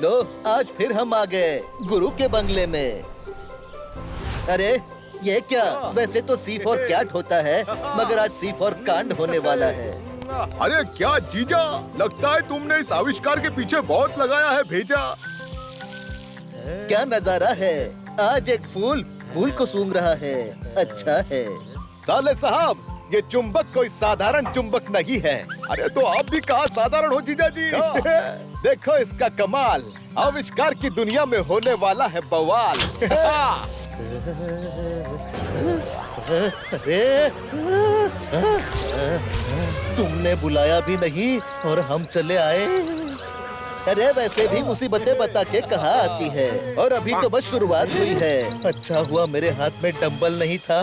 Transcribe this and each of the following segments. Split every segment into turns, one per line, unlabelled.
लो, आज फिर हम आ गए गुरु के बंगले में। अरे ये क्या? वैसे तो सी फॉर कैट होता है, मगर आज सी फॉर कांड होने वाला है।
अरे क्या जीजा, लगता है तुमने इस आविष्कार के पीछे बहुत लगाया है भेजा।
क्या नजारा है! आज एक फूल फूल को सूंघ रहा है। अच्छा है।
साले साहब, ये चुंबक कोई साधारण चुंबक नहीं है। अरे तो आप भी कहाँ साधारण हो जीजा जी। देखो इसका कमाल, आविष्कार की दुनिया में होने वाला है बवाल।
अरे तुमने बुलाया भी नहीं और हम चले आए। अरे वैसे भी मुसीबतें बता के कहाँ आती है, और अभी तो बस शुरुआत हुई है। अच्छा हुआ मेरे हाथ में डंबल नहीं था,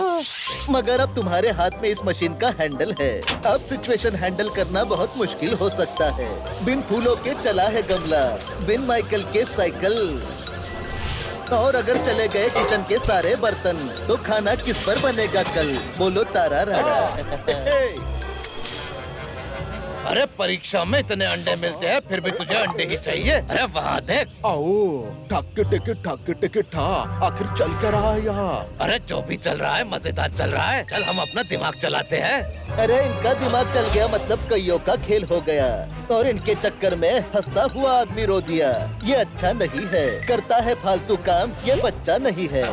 मगर अब तुम्हारे हाथ में इस मशीन का हैंडल है। अब सिचुएशन हैंडल करना बहुत मुश्किल हो सकता है। बिन फूलों के चला है गमला, बिन माइकल के साइकिल, और अगर चले गए किचन के सारे बर्तन, तो खाना किस पर बनेगा कल? बोलो तारा रारा।
अरे परीक्षा में इतने अंडे मिलते हैं, फिर भी तुझे अंडे ही चाहिए? अरे वहाँ देख।
आओ, ठक टिक ठा, आखिर चल क्या रहा है यहाँ?
अरे जो भी चल रहा है मजेदार चल रहा है। चल हम अपना दिमाग चलाते हैं।
अरे इनका दिमाग चल गया मतलब कईयों का खेल हो गया, और इनके चक्कर में हंसता हुआ आदमी रो दिया। ये अच्छा नहीं है, करता है फालतू काम, ये बच्चा नहीं है।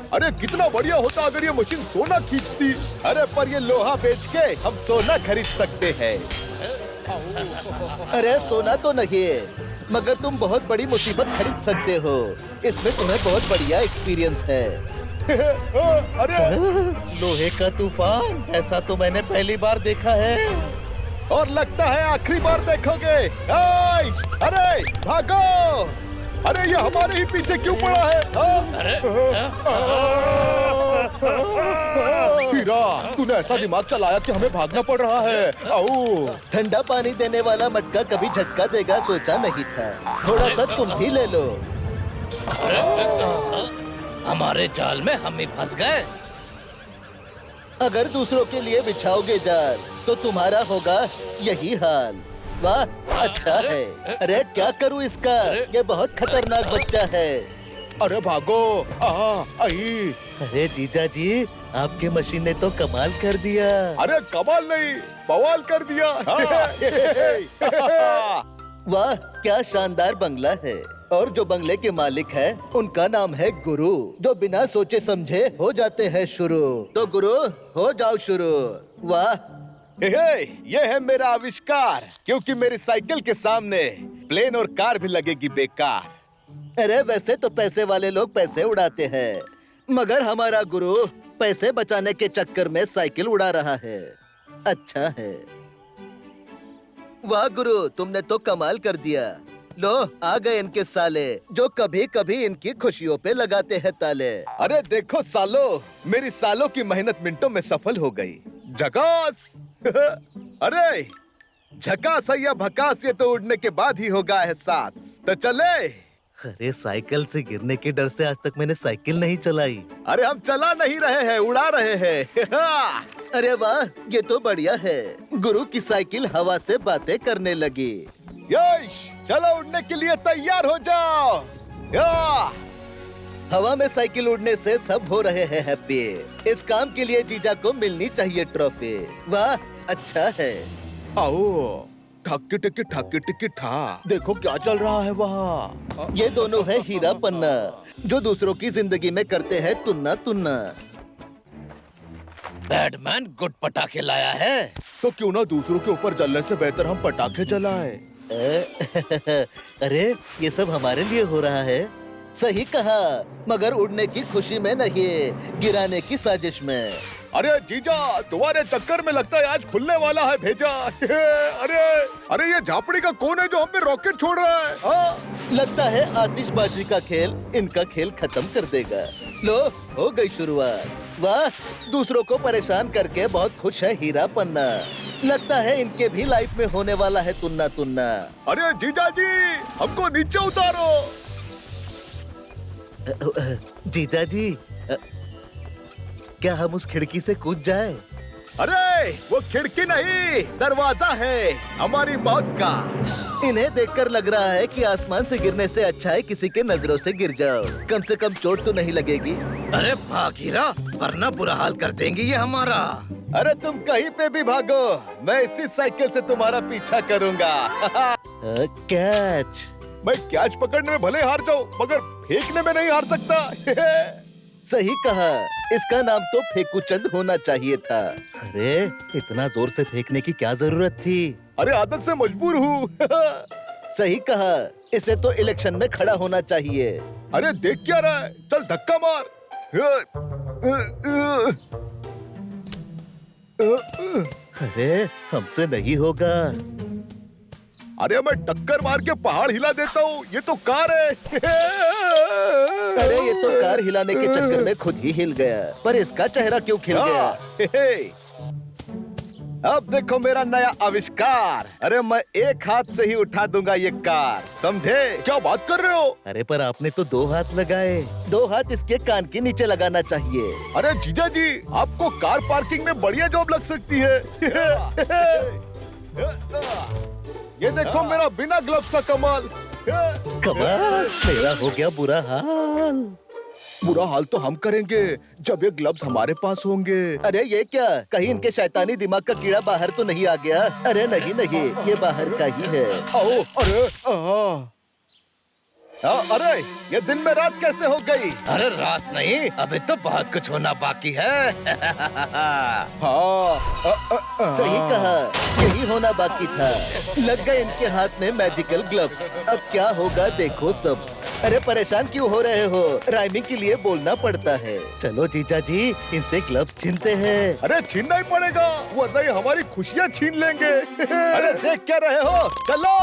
अरे कितना बढ़िया होता अगर ये मशीन सोना खींचती। अरे पर ये लोहा बेच के हम सोना खरीद सकते हैं।
अरे सोना तो नहीं है, मगर तुम बहुत बड़ी मुसीबत खरीद सकते हो। इसमें तुम्हें बहुत बढ़िया एक्सपीरियंस है।
अरे
लोहे का तूफान, ऐसा तो मैंने पहली बार देखा है।
और लगता है आखिरी बार देखोगे। अरे भागो! अरे ये हमारे ही पीछे क्यों पड़ा है?
अरे
हीरा, तूने ऐसा दिमाग चलाया कि हमें भागना पड़ रहा है। आओ।
ठंडा पानी देने वाला मटका कभी झटका देगा सोचा नहीं था। थोड़ा सा तुम भी ले लो।
हमारे जाल में हम ही फंस गए।
अगर दूसरों के लिए बिछाओगे जाल, तो तुम्हारा होगा यही हाल। वाह, अच्छा है। अरे क्या करूँ इसका? ये बहुत खतरनाक बच्चा है।
अरे भागो! आई!
अरे जीजा जी, आपकी मशीन ने तो कमाल कर दिया।
अरे कमाल नहीं, बवाल कर दिया।
वाह, क्या शानदार बंगला है। और जो बंगले के मालिक है, उनका नाम है गुरु, जो बिना सोचे समझे हो जाते हैं शुरू। तो गुरु, हो जाओ शुरू। वाह,
ये है मेरा आविष्कार, क्योंकि मेरी साइकिल के सामने प्लेन और कार भी लगेगी बेकार।
अरे वैसे तो पैसे वाले लोग पैसे उड़ाते हैं, मगर हमारा गुरु पैसे बचाने के चक्कर में साइकिल उड़ा रहा है। अच्छा है। वाह गुरु, तुमने तो कमाल कर दिया। लो, आ गए इनके साले, जो कभी कभी इनकी खुशियों पे लगाते हैं ताले।
अरे देखो सालो, मेरी सालों की मेहनत मिनटों में सफल हो गई। झकास! अरे झकास या भकास, ये तो उड़ने के बाद ही होगा एहसास। तो चले।
अरे साइकिल से गिरने के डर से आज तक मैंने साइकिल नहीं चलाई।
अरे हम चला नहीं रहे हैं, उड़ा रहे हैं।
अरे वाह, ये तो बढ़िया है। गुरु की साइकिल हवा से बातें करने लगी।
यश, चलो उड़ने के लिए तैयार हो जाओ।
हवा में साइकिल उड़ने से सब हो रहे हैं हैप्पी। इस काम के लिए जीजा को मिलनी चाहिए ट्रॉफी। वाह, अच्छा है।
आओ, ठक टिक ठा, देखो क्या चल रहा है वहाँ।
ये दोनों है हीरा पन्ना, जो दूसरों की जिंदगी में करते हैं तुन्ना तुन्ना।
बैटमैन गुड पटाखे लाया है।
तो क्यों ना दूसरों के ऊपर जलने से बेहतर हम पटाखे जलाएं।
अरे ये सब हमारे लिए हो रहा है। सही कहा, मगर उड़ने की खुशी में नहीं, गिराने की साजिश में।
अरे जीजा, तुम्हारे चक्कर में लगता है आज खुलने वाला है भेजा। अरे ये झापड़ी का कौन है जो हम पे रॉकेट छोड़ रहा है?
लगता है आतिशबाजी का खेल इनका खेल खत्म कर देगा। लो, हो गई शुरुआत। वाह, दूसरों को परेशान करके बहुत खुश है हीरा पन्ना। लगता है इनके भी लाइफ में होने वाला है तुन्ना तुन्ना।
अरे जीजा जी, हमको नीचे उतारो।
जीजा जी, क्या हम उस खिड़की से कूद जाए?
अरे वो खिड़की नहीं, दरवाजा है हमारी मौत का।
इन्हें देखकर लग रहा है कि आसमान से गिरने से अच्छा है किसी के नजरों से गिर जाओ। कम से कम चोट तो नहीं लगेगी।
अरे भाग हीरा, वरना बुरा हाल कर देंगे ये हमारा।
अरे तुम कहीं पे भी भागो, मैं इसी साइकिल से तुम्हारा पीछा करूंगा।
कैच।
मैं कैच पकड़ने में भले हार जाऊं, मगर फेंकने में नहीं हार सकता।
सही कहा, इसका नाम तो फेंकूचंद होना चाहिए था। अरे इतना जोर से फेंकने की क्या जरूरत थी?
अरे आदत से मजबूर हूँ।
सही कहा, इसे तो इलेक्शन में खड़ा होना चाहिए।
अरे देख क्या रहा है, चल धक्का मार।
अरे हमसे नहीं होगा।
अरे मैं टक्कर मार के पहाड़ हिला देता हूँ, ये तो कार है।
अरे ये तो कार हिलाने के चक्कर में खुद ही हिल गया, पर इसका चेहरा क्यों खिल गया?
अब देखो मेरा नया आविष्कार। अरे मैं एक हाथ से ही उठा दूंगा ये कार, समझे? क्या बात कर रहे हो?
अरे पर आपने तो 2 हाथ लगाए। 2 हाथ इसके कान के नीचे लगाना चाहिए।
अरे जीजा जी, आपको कार पार्किंग में बढ़िया जॉब लग सकती है। ये देखो मेरा बिना ग्लव्स का कमाल।
कमाल, मेरा हो गया बुरा हाल।
बुरा हाल तो हम करेंगे जब ये ग्लव्स हमारे पास होंगे।
अरे ये क्या, कहीं इनके शैतानी दिमाग का कीड़ा बाहर तो नहीं आ गया? अरे नहीं नहीं, ये बाहर का ही है।
आओ, अरे अरे ये दिन में रात कैसे हो गई?
अरे रात नहीं, अभी तो बहुत कुछ होना बाकी है।
सही कहा, यही होना बाकी था। लग गए इनके हाथ में मैजिकल ग्लव्स। अब क्या होगा देखो सबस। अरे परेशान क्यों हो रहे हो? राइमिंग के लिए बोलना पड़ता है। चलो जीजा जी, इनसे ग्लव्स छीनते हैं।
अरे छीनना ही पड़ेगा, वरना ये हमारी खुशियाँ छीन लेंगे। अरे देख क्या रहे हो, चलो।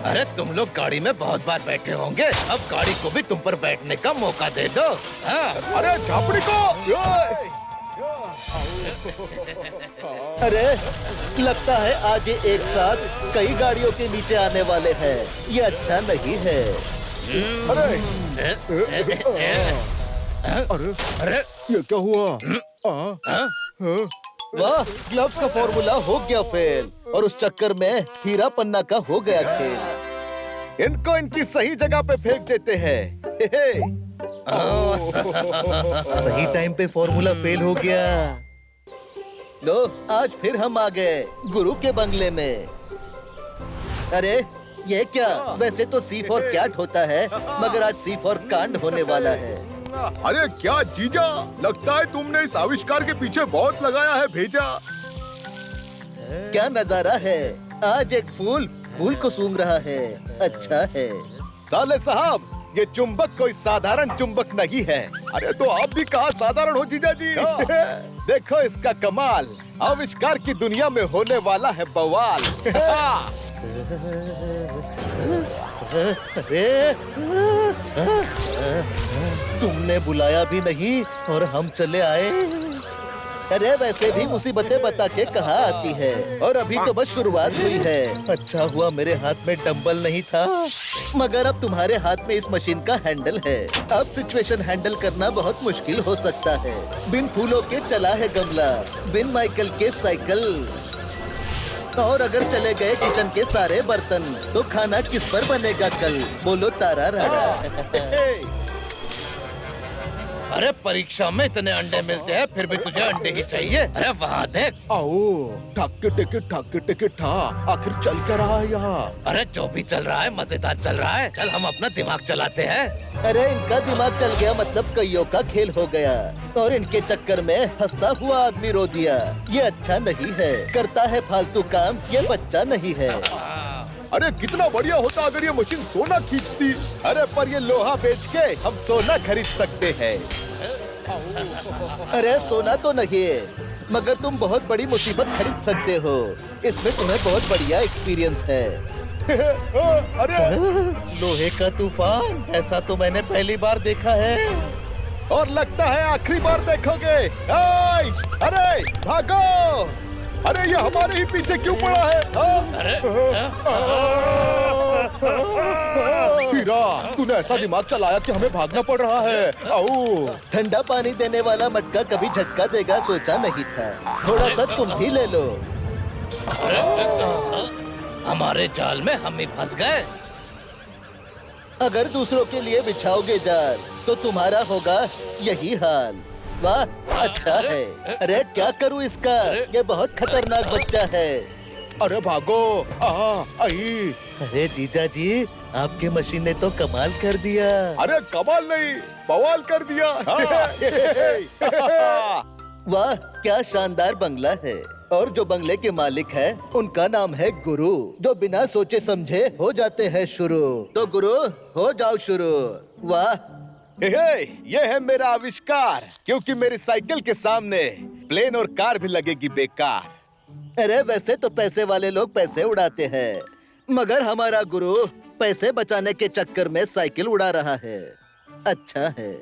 अरे तुम लोग गाड़ी में बहुत बार बैठे होंगे, अब गाड़ी को भी तुम पर बैठने का मौका दे दो।
अरे झापड़ी को।
अरे लगता है आज ये एक साथ कई गाड़ियों के नीचे आने वाले हैं। ये अच्छा नहीं है।
अरे ये क्या हुआ?
वाह, ग्लव्स का फॉर्मूला हो गया फेल, और उस चक्कर में हीरा पन्ना का हो गया खेल।
इनको इनकी सही जगह पे फेंक देते हैं।
सही टाइम पे फॉर्मूला फेल हो गया। लो, आज फिर हम आ गए गुरु के बंगले में। अरे ये क्या, वैसे तो सी फॉर कैट होता है, मगर आज सी फॉर कांड होने वाला है।
अरे क्या जीजा, लगता है तुमने इस आविष्कार के पीछे बहुत लगाया है भेजा।
क्या नजारा है, आज एक फूल फूल को सूंघ रहा है। अच्छा है।
साले साहब, ये चुंबक कोई साधारण चुंबक नहीं है। अरे तो आप भी कहाँ साधारण हो जीजा जी। देखो इसका कमाल, आविष्कार की दुनिया में होने वाला है बवाल।
अरे तुमने बुलाया भी नहीं और हम चले आए। अरे वैसे भी मुसीबतें बता के कहाँ आती है, और अभी तो बस शुरुआत हुई है। अच्छा हुआ मेरे हाथ में डंबल नहीं था, मगर अब तुम्हारे हाथ में इस मशीन का हैंडल है। अब सिचुएशन हैंडल करना बहुत मुश्किल हो सकता है। बिन फूलों के चला है गमला, बिन माइकल के साइकिल, और अगर चले गए किचन के सारे बर्तन, तो खाना किस पर बनेगा कल? बोलो तारा राणा।
अरे परीक्षा में इतने अंडे मिलते हैं, फिर भी तुझे अंडे ही चाहिए। अरे वहाँ देख।
आओ, ठाक टिके ठा, आखिर चल क्या रहा है यहाँ?
अरे जो भी चल रहा है मजेदार चल रहा है। चल हम अपना दिमाग चलाते हैं।
अरे इनका दिमाग चल गया मतलब कईयों का खेल हो गया, और इनके चक्कर में हंसता हुआ आदमी रो दिया। ये अच्छा नहीं है, करता है फालतू काम, ये बच्चा नहीं है।
अरे कितना बढ़िया होता अगर ये मशीन सोना खींचती। अरे पर ये लोहा बेच के हम सोना खरीद सकते हैं।
अरे सोना तो नहीं है, मगर तुम बहुत बड़ी मुसीबत खरीद सकते हो। इसमें तुम्हें बहुत बढ़िया एक्सपीरियंस है।
अरे
लोहे का तूफान, ऐसा तो मैंने पहली बार देखा है,
और लगता है आखिरी बार देखोगे। अरे भागो! अरे ये हमारे ही पीछे क्यों पड़ा है?
अरे
हीरा हीरा, तूने ऐसा दिमाग चलाया कि हमें भागना पड़ रहा है। आओ।
ठंडा पानी देने वाला मटका कभी झटका देगा सोचा नहीं था। थोड़ा सा तुम भी ले लो।
हमारे जाल में हम ही फंस गए।
अगर दूसरों के लिए बिछाओगे जाल तो तुम्हारा होगा यही हाल। वाह, अच्छा है। अरे क्या करूं इसका, ये बहुत खतरनाक बच्चा है।
अरे भागो। आई।
अरे जीजा जी, आपकी मशीन ने तो कमाल कर दिया।
अरे कमाल नहीं, बवाल कर दिया।
वाह, क्या शानदार बंगला है। और जो बंगले के मालिक है उनका नाम है गुरु, जो बिना सोचे समझे हो जाते हैं शुरू। तो गुरु, हो जाओ शुरू। वाह,
ये है मेरा आविष्कार, क्योंकि मेरी साइकिल के सामने प्लेन और कार भी लगेगी बेकार।
अरे वैसे तो पैसे वाले लोग पैसे उड़ाते हैं, मगर हमारा गुरु पैसे बचाने के चक्कर में साइकिल उड़ा रहा है। अच्छा है।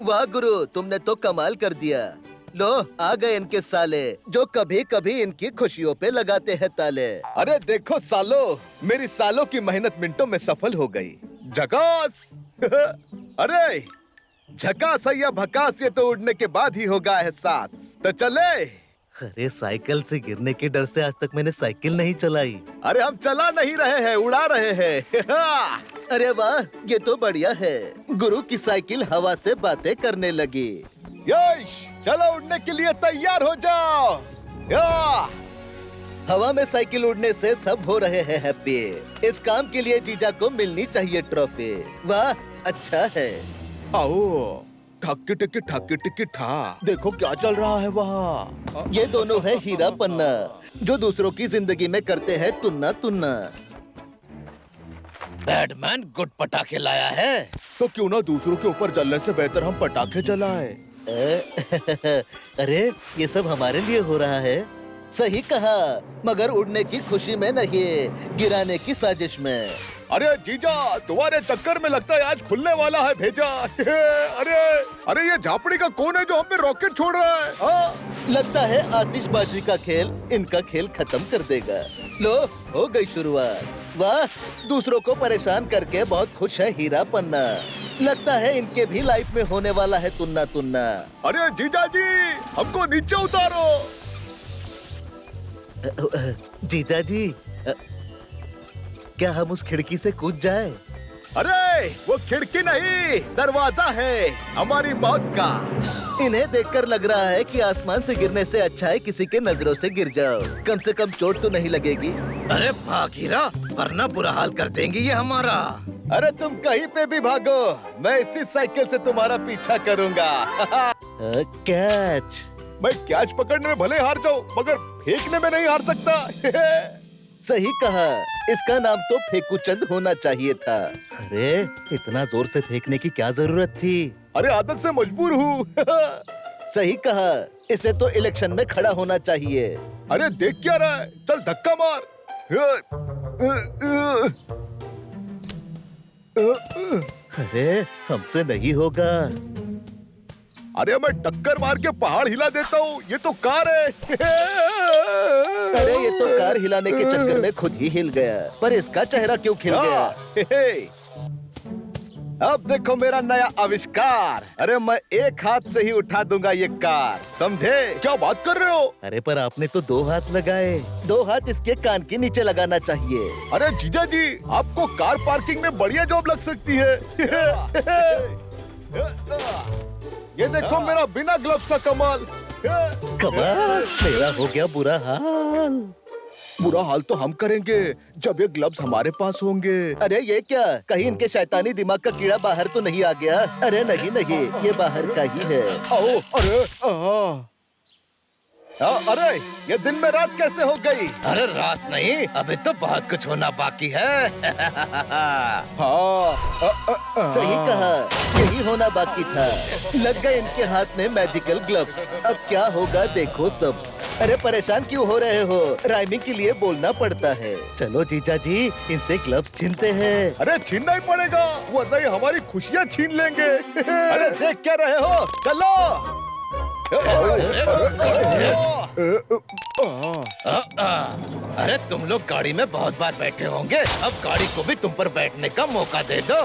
वाह गुरु, तुमने तो कमाल कर दिया। लो, आ गए इनके साले, जो कभी कभी इनकी खुशियों पे लगाते हैं ताले।
अरे देखो सालो, मेरी सालों की मेहनत मिनटों में सफल हो गई। झकास। अरे झकास या भकास, ये तो उड़ने के बाद ही होगा एहसास। तो चले।
अरे साइकिल से गिरने के डर से आज तक मैंने साइकिल नहीं चलाई।
अरे हम चला नहीं रहे हैं, उड़ा रहे हैं।
अरे वाह, ये तो बढ़िया है। गुरु की साइकिल हवा से बातें करने लगी।
यश, चलो उड़ने के लिए तैयार हो जाओ। या!
हवा में साइकिल उड़ने से सब हो रहे हैं हैप्पी। इस काम के लिए जीजा को मिलनी चाहिए ट्रॉफी। वाह, अच्छा है।
आओ। ठक टिक ठक टिक ठा। देखो क्या चल रहा है वहाँ।
ये दोनों है हीरा पन्ना, जो दूसरों की जिंदगी में करते हैं तुन्ना तुन्ना।
बैटमैन गुड पटाखे लाया है।
तो क्यों ना दूसरों के ऊपर जलने से बेहतर हम पटाखे जलाएं।
अरे ये सब हमारे लिए हो रहा है। सही कहा, मगर उड़ने की खुशी में नहीं, गिराने की साजिश में।
अरे जीजा, तुम्हारे चक्कर में लगता है आज खुलने वाला है भेजा। अरे ये झापड़ी का कौन है जो हम पे रॉकेट छोड़ रहा है?
लगता है आतिशबाजी का खेल इनका खेल खत्म कर देगा। लो, हो गई शुरुआत। वाह, दूसरों को परेशान करके बहुत खुश है हीरा पन्ना। लगता है इनके भी लाइफ में होने वाला है तुन्ना तुन्ना।
अरे जीजा जी, हमको नीचे उतारो।
जीजा जी, क्या हम उस खिड़की से कूद जाएं?
अरे वो खिड़की नहीं, दरवाजा है हमारी मौत का।
इन्हें देखकर लग रहा है कि आसमान से गिरने से अच्छा है किसी के नजरों से गिर जाओ। कम से कम चोट तो नहीं लगेगी।
अरे भाग हीरा, वरना बुरा हाल कर देंगी ये हमारा।
अरे तुम कहीं पे भी भागो, मैं इसी साइकिल से तुम्हारा पीछा करूंगा।
कैच।
मैं कैच पकड़ने में भले हार जाऊं, मगर फेंकने में नहीं हार सकता।
सही कहा, इसका नाम तो फेकूचंद होना चाहिए था। अरे इतना जोर से फेंकने की क्या जरूरत थी?
अरे आदत से मजबूर हूँ।
सही कहा, इसे तो इलेक्शन में खड़ा होना चाहिए।
अरे देख क्या रहा है, चल धक्का मार।
अरे हमसे नहीं होगा।
अरे मैं टक्कर मार के पहाड़ हिला देता हूँ, ये तो कार है।
अरे ये तो कार हिलाने के चक्कर में खुद ही हिल गया, पर इसका चेहरा क्यों खिल गया?
अब देखो मेरा नया आविष्कार। अरे मैं एक हाथ से ही उठा दूंगा ये कार, समझे? क्या बात कर रहे हो?
अरे पर आपने तो 2 हाथ लगाए। 2 हाथ इसके कान के नीचे लगाना चाहिए।
अरे जीजा जी, आपको कार पार्किंग में बढ़िया जॉब लग सकती है। ये देखो मेरा बिना ग्लव्स का कमाल।
कमाल, मेरा हो गया बुरा हाल।
बुरा हाल तो हम करेंगे जब ये ग्लव्स हमारे पास होंगे।
अरे ये क्या, कहीं इनके शैतानी दिमाग का कीड़ा बाहर तो नहीं आ गया? अरे नहीं नहीं, ये बाहर का ही है।
आओ, अरे अरे ये दिन में रात कैसे हो गई?
अरे रात नहीं, अभी तो बहुत कुछ होना बाकी है।
सही कहा, यही होना बाकी था। लग गए इनके हाथ में मैजिकल ग्लव्स। अब क्या होगा देखो सब्स। अरे परेशान क्यों हो रहे हो? राइमिंग के लिए बोलना पड़ता है। चलो जीजा जी, इनसे ग्लव्स छीनते हैं।
अरे छीनना ही पड़ेगा, वरना ये हमारी खुशियाँ छीन लेंगे। अरे देख क्या रहे हो, चलो।
अरे तुम लोग गाड़ी में बहुत बार बैठे होंगे, अब गाड़ी को भी तुम पर बैठने का मौका दे दो।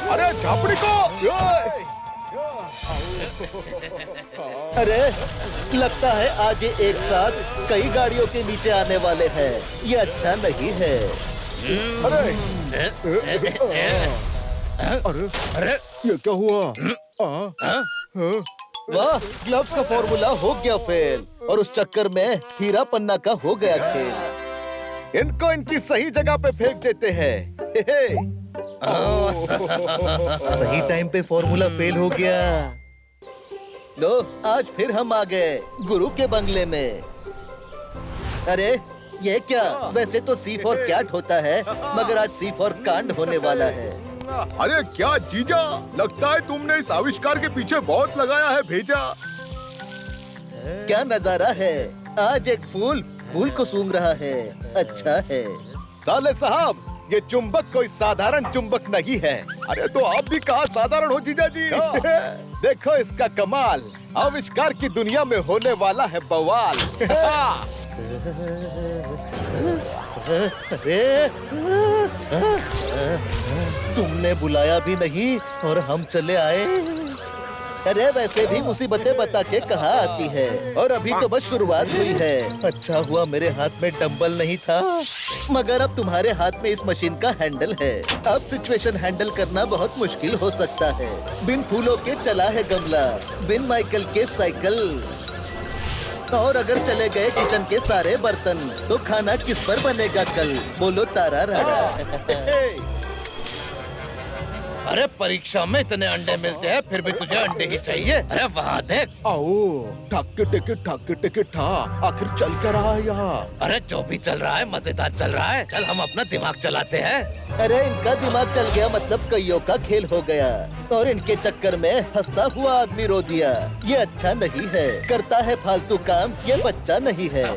अरे झापड़ी को!
अरे लगता है आज ये एक साथ कई गाड़ियों के नीचे आने वाले हैं। ये अच्छा नहीं है।
अरे ये क्या हुआ?
वाह, ग्लव्स का फॉर्मूला हो गया फेल और उस चक्कर में हीरा पन्ना का हो गया खेल।
इनको इनकी सही जगह पे फेंक देते हैं।
सही टाइम पे फॉर्मूला फेल हो गया। लो, आज फिर हम आ गए गुरु के बंगले में। अरे ये क्या? वैसे तो सी फॉर कैट होता है, मगर आज सी फॉर कांड होने वाला है।
अरे क्या जीजा, लगता है तुमने इस आविष्कार के पीछे बहुत लगाया है भेजा।
क्या नजारा है! आज एक फूल फूल को सूंघ रहा है। अच्छा है।
साले साहब, ये चुंबक कोई साधारण चुंबक नहीं है। अरे तो आप भी कहाँ साधारण हो जीजा जी। देखो इसका कमाल, आविष्कार की दुनिया में होने वाला है बवाल।
अरे तुमने बुलाया भी नहीं और हम चले आए। अरे वैसे भी मुसीबतें बता के कहाँ आती है, और अभी तो बस शुरुआत हुई है। अच्छा हुआ मेरे हाथ में डंबल नहीं था, मगर अब तुम्हारे हाथ में इस मशीन का हैंडल है। अब सिचुएशन हैंडल करना बहुत मुश्किल हो सकता है। बिन फूलों के चला है गमला, बिन माइकल के साइकिल, और अगर चले गए किचन के सारे बर्तन, तो खाना किस पर बनेगा कल? बोलो तारा रारा।
अरे परीक्षा में इतने अंडे मिलते हैं, फिर भी तुझे अंडे ही चाहिए। अरे वहाँ देख।
आओ, ठाके टेके ठा, आखिर चल क्या रहा है यहाँ?
अरे जो भी चल रहा है मजेदार चल रहा है। चल हम अपना दिमाग चलाते हैं।
अरे इनका दिमाग चल गया मतलब कईयों का खेल हो गया, और इनके चक्कर में हंसता हुआ आदमी रो दिया। ये अच्छा नहीं है, करता है फालतू काम, ये बच्चा नहीं है।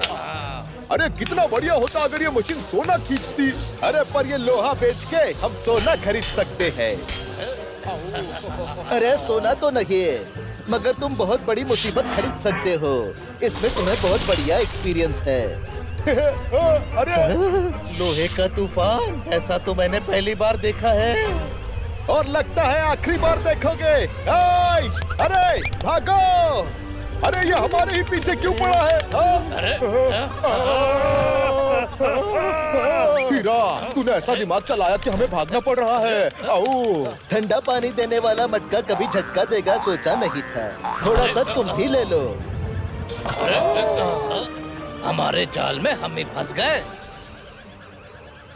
अरे कितना बढ़िया होता अगर ये मशीन सोना खींचती। अरे पर ये लोहा बेच के हम सोना खरीद सकते हैं।
अरे सोना तो नहीं है, मगर तुम बहुत बड़ी मुसीबत खरीद सकते हो। इसमें तुम्हें बहुत बढ़िया एक्सपीरियंस है।
अरे
लोहे का तूफान, ऐसा तो मैंने पहली बार देखा है।
और लगता है आखिरी बार देखोगे। अरे भागो! अरे ये हमारे ही पीछे क्यों पड़ा है?
अरे
हीरा, तूने ऐसा दिमाग चलाया कि हमें भागना पड़ रहा है। आओ,
ठंडा पानी देने वाला मटका कभी झटका देगा सोचा नहीं था। थोड़ा सा तुम भी ले लो।
हमारे जाल में हम ही फंस गए।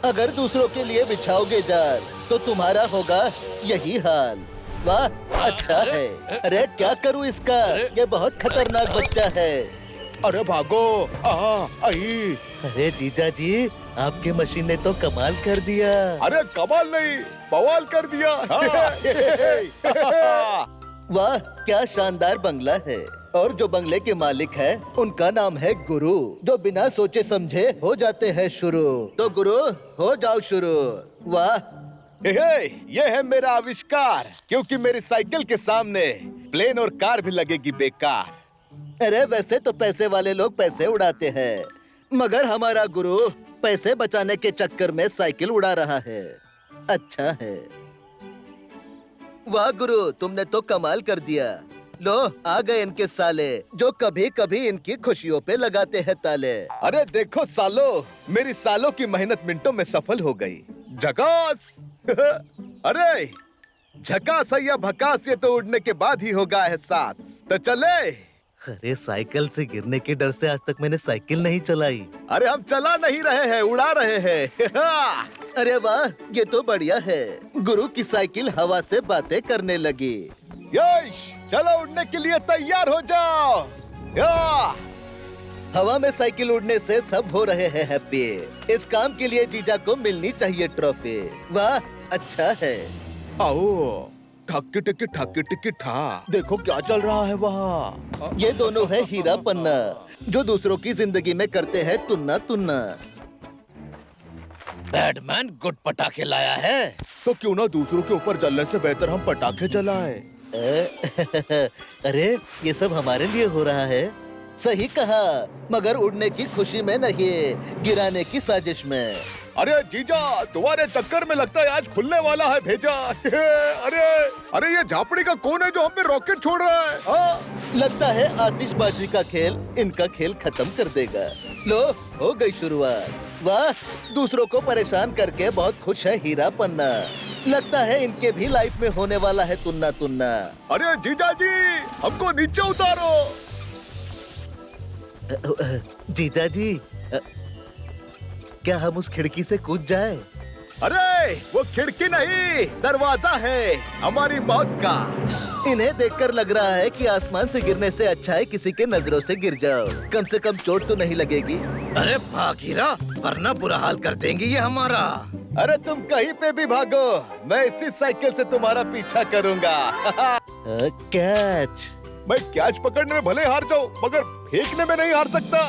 अगर दूसरों के लिए बिछाओगे जाल, तो तुम्हारा होगा यही हाल। वाह, अच्छा है। अरे क्या करूँ इसका? ये बहुत खतरनाक बच्चा है।
अरे भागो! आई!
अरे जीजा जी, आपकी मशीन ने तो कमाल कर दिया।
अरे कमाल नहीं, बवाल कर दिया।
वाह, क्या शानदार बंगला है। और जो बंगले के मालिक है, उनका नाम है गुरु, जो बिना सोचे समझे हो जाते हैं शुरू। तो गुरु, हो जाओ शुरू। वाह,
ये है मेरा आविष्कार, क्योंकि मेरी साइकिल के सामने प्लेन और कार भी लगेगी बेकार।
अरे वैसे तो पैसे वाले लोग पैसे उड़ाते हैं, मगर हमारा गुरु पैसे बचाने के चक्कर में साइकिल उड़ा रहा है। अच्छा है। वाह गुरु, तुमने तो कमाल कर दिया। लो, आ गए इनके साले, जो कभी कभी इनकी खुशियों पे लगाते हैं ताले।
अरे देखो सालो, मेरी सालों की मेहनत मिनटों में सफल हो गई। झकास! अरे झकास या भकास, ये तो उड़ने के बाद ही होगा एहसास। तो चले।
अरे साइकिल से गिरने के डर से आज तक मैंने साइकिल नहीं चलाई।
अरे हम चला नहीं रहे हैं, उड़ा रहे हैं।
अरे वाह, ये तो बढ़िया है। गुरु की साइकिल हवा से बातें करने लगी।
यश, चलो उड़ने के लिए तैयार हो जाओ। या!
हवा में साइकिल उड़ने से सब हो रहे हैं हैप्पी। इस काम के लिए जीजा को मिलनी चाहिए ट्रॉफी। वाह, अच्छा है।
आओ, ठाके टिके ठा, देखो क्या चल रहा है वहाँ।
ये दोनों है हीरा पन्ना, जो दूसरों की जिंदगी में करते हैं तुन्ना तुन्ना।
बैटमैन गुड पटाखे लाया है।
तो क्यों ना दूसरों के ऊपर जलने से बेहतर हम पटाखे जलाएं।
अरे ये सब हमारे लिए हो रहा है। सही कहा, मगर उड़ने की खुशी में नहीं, गिराने की साजिश में।
अरे जीजा, तुम्हारे चक्कर में लगता है आज खुलने वाला है भेजा। अरे अरे ये झापड़ी का कौन है जो हम पे रॉकेट छोड़ रहा है? हाँ?
लगता है आतिशबाजी का खेल इनका खेल खत्म कर देगा। लो, हो गई शुरुआत। वाह, दूसरों को परेशान करके बहुत खुश है हीरा पन्ना। लगता है इनके भी लाइफ में होने वाला है तुन्ना तुन्ना।
अरे जीजा जी, हमको नीचे उतारो।
जीजा जी, क्या हम उस खिड़की से कूद जाए?
अरे वो खिड़की नहीं, दरवाजा है हमारी मौत का।
इन्हें देखकर लग रहा है कि आसमान से गिरने से अच्छा है किसी के नजरों से गिर जाओ, कम से कम चोट तो नहीं लगेगी।
अरे भाग हीरा, वरना बुरा हाल कर देंगे ये हमारा।
अरे तुम कहीं पे भी भागो, मैं इसी साइकिल से तुम्हारा पीछा करूंगा।
कैच।
मैं कैच पकड़ने में भले हार जाऊं, मगर फेंकने में नहीं हार सकता।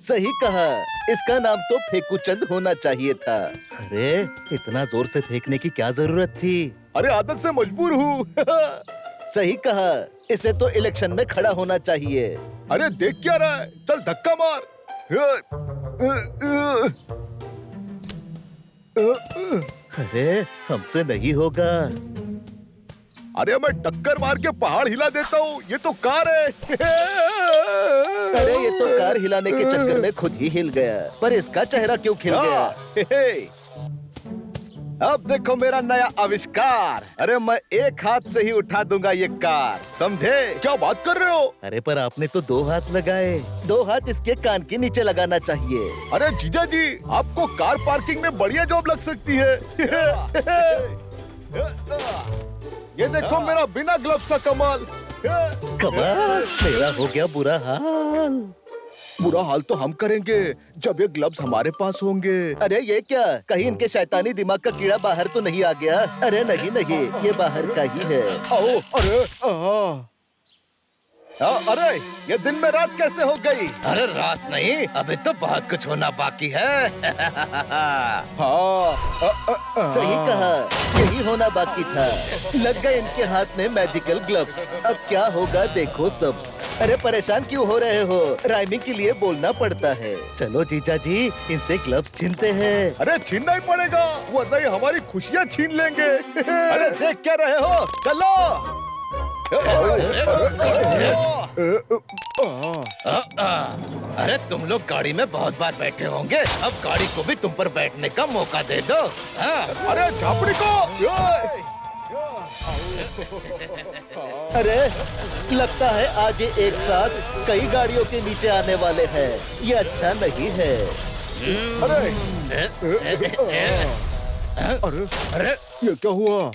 सही कहा, इसका नाम तो फेकूचंद होना चाहिए था। अरे इतना जोर से फेंकने की क्या जरूरत थी?
अरे आदत से मजबूर हूँ।
सही कहा, इसे तो इलेक्शन में खड़ा होना चाहिए।
अरे देख क्या रहा है, चल धक्का मार।
अरे हमसे नहीं होगा।
अरे मैं टक्कर मार के पहाड़ हिला देता हूँ, ये तो कार है।
अरे ये तो कार हिलाने के चक्कर में खुद ही हिल गया, पर इसका चेहरा क्यों खिल गया?
अब देखो मेरा नया आविष्कार। अरे मैं एक हाथ से ही उठा दूंगा ये कार, समझे? क्या बात कर रहे हो?
अरे पर आपने तो 2 हाथ लगाए। 2 हाथ इसके कान के नीचे लगाना चाहिए।
अरे जीजा जी, आपको कार पार्किंग में बढ़िया जॉब लग सकती है। ये देखो मेरा बिना ग्लव्स का कमाल।
कमाल, मेरा हो गया बुरा हाल।
बुरा हाल तो हम करेंगे जब ये ग्लव्स हमारे पास होंगे।
अरे ये क्या, कहीं इनके शैतानी दिमाग का कीड़ा बाहर तो नहीं आ गया? अरे नहीं नहीं, ये बाहर का ही है।
आओ, अरे अरे ये दिन में रात कैसे हो गई?
अरे रात नहीं, अभी तो बहुत कुछ होना बाकी है।
सही कहा, यही होना बाकी था। लग गए इनके हाथ में मैजिकल ग्लव्स। अब क्या होगा देखो सब्स। अरे परेशान क्यों हो रहे हो? राइमिंग के लिए बोलना पड़ता है। चलो जीजा जी, इनसे ग्लव्स छीनते हैं।
अरे छीनना ही पड़ेगा, वरना ये हमारी खुशियाँ छीन लेंगे। अरे देख क्या रहे हो, चलो।
अरे तुम लोग गाड़ी में बहुत बार बैठे होंगे, अब गाड़ी को भी तुम पर बैठने का मौका दे दो।
अरे झापड़ी को।
अरे लगता है आज ये एक साथ कई गाड़ियों के नीचे आने वाले हैं। ये अच्छा नहीं है।
अरे ये क्या हुआ?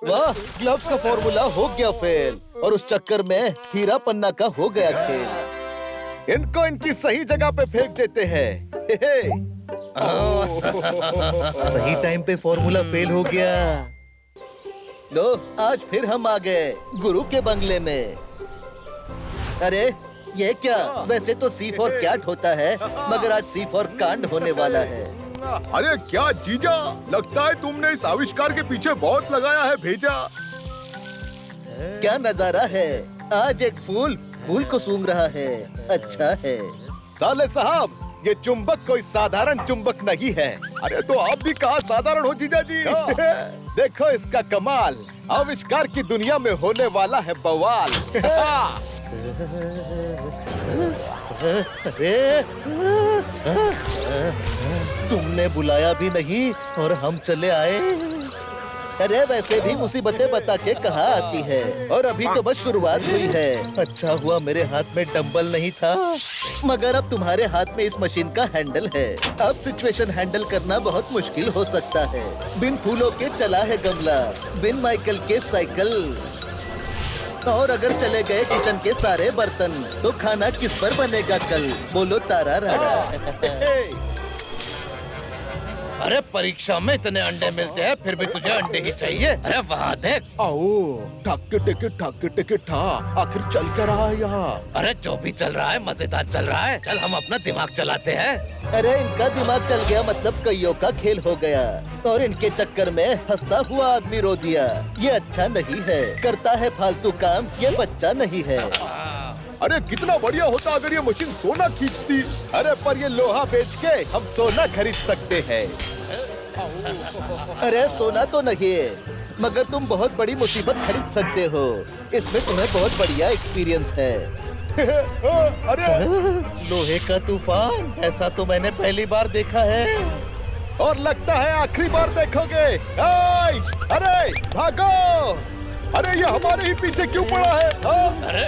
वाह, ग्लव्स का फॉर्मूला हो गया फेल, और उस चक्कर में हीरा पन्ना का हो गया खेल।
इनको इनकी सही जगह पे फेंक देते हैं।
सही टाइम पे फॉर्मूला फेल हो गया। लो, आज फिर हम आ गए गुरु के बंगले में। अरे ये क्या, वैसे तो सी फॉर कैट होता है, मगर आज सी फॉर कांड होने वाला है।
अरे क्या जीजा, लगता है तुमने इस आविष्कार के पीछे बहुत लगाया है भेजा।
क्या नजारा है, आज एक फूल फूल को सूंघ रहा है। अच्छा है।
साले साहब, ये चुंबक कोई साधारण चुंबक नहीं है। अरे तो आप भी कहाँ साधारण हो जीजा जी। देखो इसका कमाल, आविष्कार की दुनिया में होने वाला है बवाल।
अरे तुमने बुलाया भी नहीं और हम चले आए। अरे वैसे भी मुसीबतें बता के कहाँ आती है, और अभी तो बस शुरुआत हुई है। अच्छा हुआ मेरे हाथ में डंबल नहीं था, मगर अब तुम्हारे हाथ में इस मशीन का हैंडल है। अब सिचुएशन हैंडल करना बहुत मुश्किल हो सकता है। बिन फूलों के चला है गमला, बिन माइकल के साइकिल, और अगर चले गए किचन के सारे बर्तन, तो खाना किस पर बनेगा कल? बोलो तारा रारा।
अरे परीक्षा में इतने अंडे मिलते हैं, फिर भी तुझे अंडे ही चाहिए? अरे वहाँ देख।
आओ, ठाके टेके ठा, आखिर चल क्या रहा है यहाँ?
अरे जो भी चल रहा है मजेदार चल रहा है, चल हम अपना दिमाग चलाते हैं।
अरे इनका दिमाग चल गया मतलब कईयों का खेल हो गया, और इनके चक्कर में हंसता हुआ आदमी रो दिया। ये अच्छा नहीं है, करता है फालतू काम, ये बच्चा नहीं है।
अरे कितना बढ़िया होता अगर ये मशीन सोना खींचती। अरे पर ये लोहा बेच के हम सोना खरीद सकते हैं।
अरे सोना तो नहीं है, मगर तुम बहुत बड़ी मुसीबत खरीद सकते हो। इसमें तुम्हें बहुत बढ़िया एक्सपीरियंस है।
अरे
लोहे का तूफान, ऐसा तो मैंने पहली बार देखा है।
और लगता है आखिरी बार देखोगे। आइश, अरे भागो। अरे ये हमारे ही पीछे क्यों पड़ा है?
अरे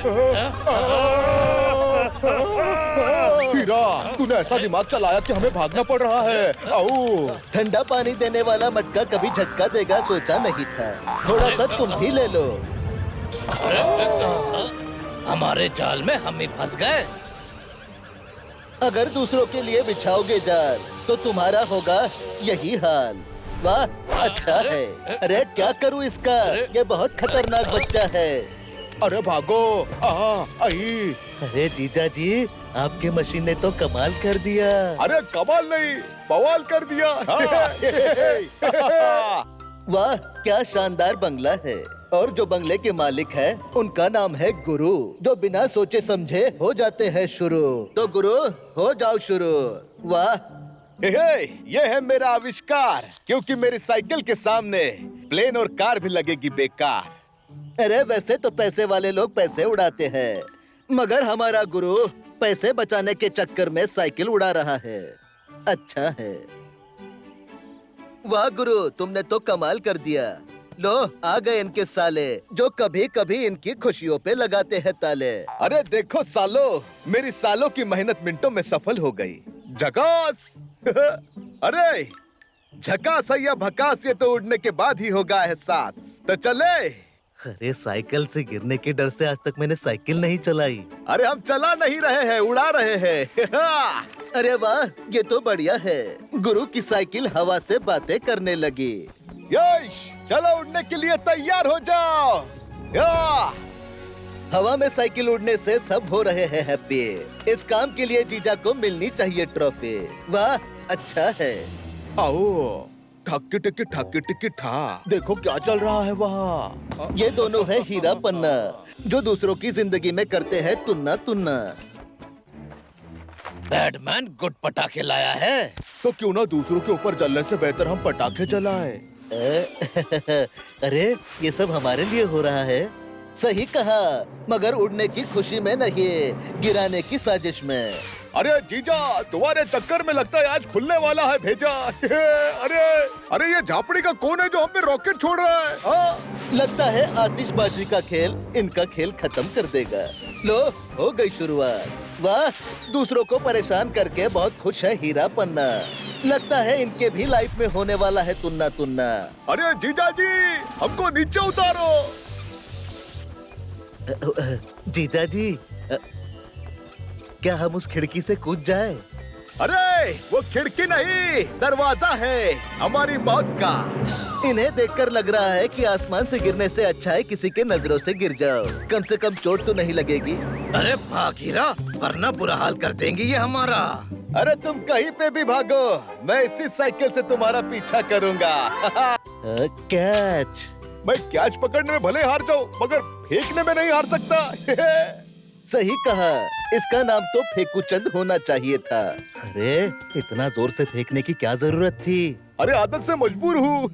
हीरा, तूने ऐसा दिमाग चलाया कि हमें भागना पड़ रहा है। आओ।
ठंडा पानी देने वाला मटका कभी झटका देगा सोचा नहीं था। थोड़ा सा तुम भी ले लो।
हमारे जाल में हम ही फंस गए।
अगर दूसरों के लिए बिछाओगे जाल तो तुम्हारा होगा यही हाल। वाह, अच्छा है। अरे क्या करूँ इसका, ये बहुत खतरनाक बच्चा है।
अरे भागो। आई।
अरे जीजा जी, आपकी मशीन ने तो कमाल कर दिया।
अरे कमाल नहीं, बवाल कर दिया।
वाह, क्या शानदार बंगला है। और जो बंगले के मालिक है उनका नाम है गुरु, जो बिना सोचे समझे हो जाते हैं शुरू। तो गुरु, हो जाओ शुरू। वाह,
ये है मेरा आविष्कार, क्योंकि मेरी साइकिल के सामने प्लेन और कार भी लगेगी बेकार।
अरे वैसे तो पैसे वाले लोग पैसे उड़ाते हैं, मगर हमारा गुरु पैसे बचाने के चक्कर में साइकिल उड़ा रहा है। अच्छा है। वाह गुरु, तुमने तो कमाल कर दिया। लो, आ गए इनके साले, जो कभी कभी इनकी खुशियों पे लगाते हैं ताले।
अरे देखो सालो, मेरी सालों की मेहनत मिनटों में सफल हो गई। झकास। अरे झकास या भकास, ये तो उड़ने के बाद ही होगा एहसास। तो चले।
अरे साइकिल से गिरने के डर से आज तक मैंने साइकिल नहीं चलाई।
अरे हम चला नहीं रहे हैं, उड़ा रहे हैं।
अरे वाह, ये तो बढ़िया है। गुरु की साइकिल हवा से बातें करने लगी।
यश, चलो उड़ने के लिए तैयार हो जाओ। या!
हवा में साइकिल उड़ने से सब हो रहे हैं हैप्पी। इस काम के लिए जीजा को मिलनी चाहिए ट्रॉफी। वाह, अच्छा है।
आओ, ठक्की टिक्की ठक्की टिक्की ठा। देखो क्या चल रहा है वहाँ।
ये दोनों है हीरा पन्ना, जो दूसरों की जिंदगी में करते हैं तुन्ना तुन्ना।
बैटमैन गुड पटाखे लाया है।
तो क्यों ना दूसरों के ऊपर जलने से बेहतर हम पटाखे जलाएं।
अरे ये सब हमारे लिए हो रहा है। सही कहा, मगर उड़ने की खुशी में नहीं, गिराने की साजिश में।
अरे जीजा, तुम्हारे चक्कर में लगता है आज खुलने वाला है भेजा। अरे अरे ये झापड़ी का कौन है जो हम पे रॉकेट छोड़ रहा है?
लगता है आतिशबाजी का खेल इनका खेल खत्म कर देगा। लो, हो गई शुरुआत। वाह, दूसरों को परेशान करके बहुत खुश है हीरा पन्ना। लगता है इनके भी लाइफ में होने वाला है तुन्ना तुन्ना।
अरे जीजा जी, हमको नीचे उतारो।
जीजा जी, क्या हम उस खिड़की से कूद जाए?
अरे वो खिड़की नहीं, दरवाजा है हमारी मौत का।
इन्हें देखकर लग रहा है कि आसमान से गिरने से अच्छा है किसी के नजरों से गिर जाओ। कम से कम चोट तो नहीं लगेगी।
अरे भाग हीरा, वरना बुरा हाल कर देंगे ये हमारा।
अरे तुम कहीं पे भी भागो, मैं इसी साइकिल से तुम्हारा पीछा करूंगा।
कैच।
मैं कैच पकड़ने में भले हार जाऊं, मगर फेंकने में नहीं हार सकता।
सही कहा, इसका नाम तो फेकूचंद होना चाहिए था। अरे इतना जोर से फेंकने की क्या जरूरत थी?
अरे आदत से मजबूर हूँ।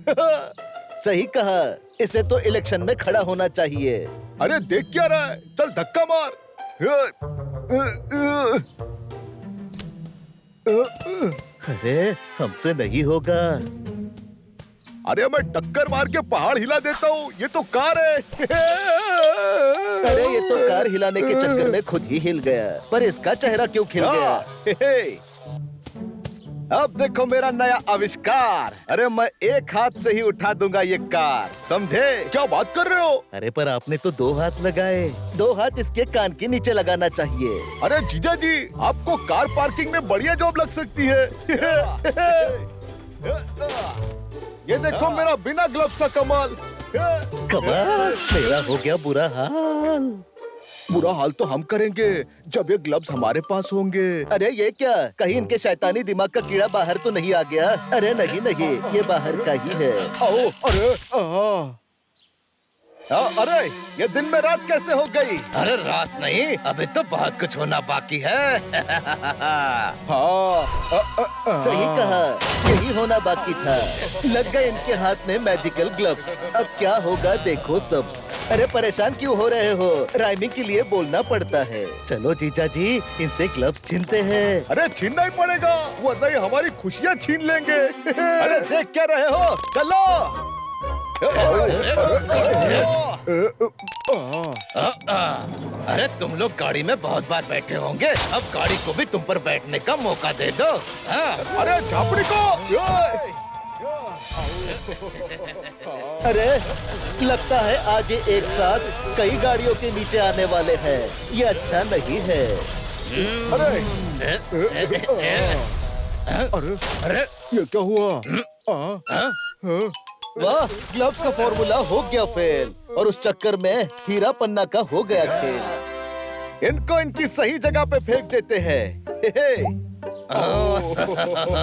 सही कहा, इसे तो इलेक्शन में खड़ा होना चाहिए।
अरे देख क्या रहा है, चल धक्का मार।
अरे हमसे नहीं होगा।
अरे मैं टक्कर मार के पहाड़ हिला देता हूँ, ये तो कार है।
अरे ये तो कार हिलाने के चक्कर में खुद ही हिल गया, पर इसका चेहरा क्यों खिल गया?
अब देखो मेरा नया आविष्कार। अरे मैं एक हाथ से ही उठा दूंगा ये कार, समझे? क्या बात कर रहे हो?
अरे पर आपने तो 2 हाथ लगाए। 2 हाथ इसके कान के नीचे लगाना चाहिए।
अरे जीजा जी, आपको कार पार्किंग में बढ़िया जॉब लग सकती है। ये देखो मेरा बिना ग्लव्स का कमाल।
कमाल, मेरा हो गया बुरा हाल।
बुरा हाल तो हम करेंगे जब ये ग्लव्स हमारे पास होंगे।
अरे ये क्या, कहीं इनके शैतानी दिमाग का कीड़ा बाहर तो नहीं आ गया? अरे नहीं नहीं, ये बाहर का ही है।
आओ, अरे अरे ये दिन में रात कैसे हो गई?
अरे रात नहीं, अभी तो बहुत कुछ होना बाकी है।
सही कहा, यही होना बाकी था। लग गए इनके हाथ में मैजिकल ग्लव्स। अब क्या होगा देखो सब्स। अरे परेशान क्यों हो रहे हो? राइमिंग के लिए बोलना पड़ता है। चलो जीजा जी, इनसे ग्लव्स छीनते हैं।
अरे छीनना ही पड़ेगा, वरना ये हमारी खुशियाँ छीन लेंगे। अरे देख क्या रहे हो, चलो।
अरे तुम लोग गाड़ी में बहुत बार बैठे होंगे, अब गाड़ी को भी तुम पर बैठने का मौका दे दो। हाँ।
अरे झापड़ी को।
अरे लगता है आज ये एक साथ कई गाड़ियों के नीचे आने वाले हैं। ये अच्छा नहीं है।
अरे ये क्या हुआ?
वाह, ग्लव्स का फॉर्मूला हो गया फेल और उस चक्कर में हीरा पन्ना का हो गया खेल।
इनको इनकी सही जगह पे फेंक देते हैं।